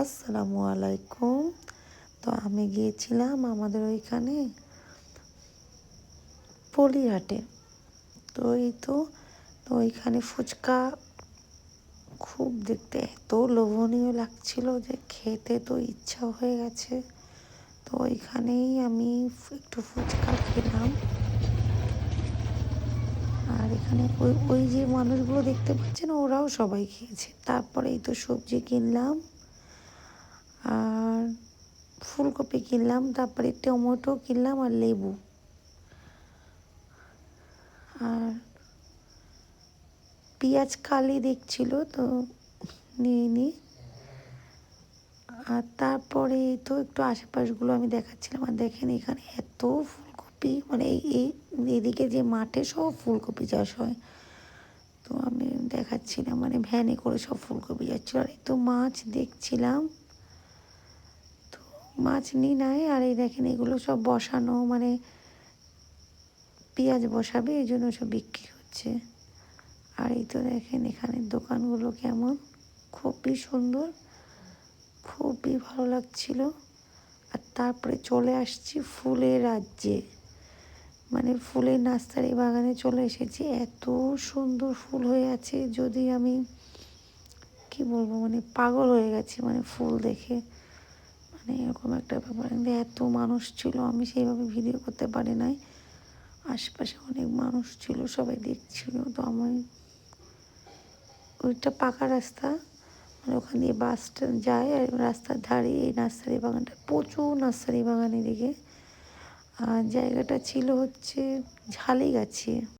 আসসালামু আলাইকুম। তো আমি গিয়েছিলাম আমাদের ওইখানে পলিহাটে। তো তো ওইখানে ফুচকা খুব দেখতে এত লোভনীয় লাগছিল যে খেতে তো ইচ্ছা হয়ে গেছে। তো ওইখানেই আমি একটু ফুচকা খেলাম। আর এখানে ওই ওই যে মানুষগুলো দেখতে পাচ্ছেন ওরাও সবাই খেয়েছে। তারপরেই তো সবজি কিনলাম আর ফুলকপি কিনলাম, তারপরে টমেটো কিনলাম আর লেবু আর পেঁয়াজ কালি দেখছিল তো নিয়ে নিই। আর তারপরে তো একটু আশেপাশগুলো আমি দেখাচ্ছিলাম। আর দেখেন এখানে এত ফুলকপি, মানে এই এদিকে যে মাঠে সব ফুলকপি চাষ হয়। তো আমি দেখাচ্ছিলাম, মানে ভ্যানে করে সব ফুলকপি যাচ্ছিলো। আর এই তো মাছ দেখছিলাম, তো মাছ নিই নাই। আর এই দেখেন এগুলো সব বসানো, মানে পেঁয়াজ বসাবে এই জন্য সব বিক্রি হচ্ছে। আর এই তো দেখেন এখানের দোকানগুলো কেমন, খুবই সুন্দর, খুবই ভালো লাগছিল। আর তারপরে চলে আসছি ফুলের রাজ্যে, মানে ফুলের নার্সারি বাগানে চলে এসেছি। এত সুন্দর ফুল হয়ে আছে, যদি আমি কি বলবো, মানে পাগল হয়ে গেছি মানে ফুল দেখে, মানে এরকম একটা ব্যাপার। কিন্তু এত মানুষ ছিল, আমি সেইভাবে ভিডিও করতে পারি নাই। আশেপাশে অনেক মানুষ ছিল, সবাই দেখছিল। তো আমি ওইটা পাকা রাস্তা, মানে ওখান দিয়ে বাসটা যায়। আর রাস্তার ধারে এই নার্সারি বাগানটা, প্রচুর নার্সারি বাগান এদিকে। আর জায়গাটা ছিল হচ্ছে ঝালিগাছি।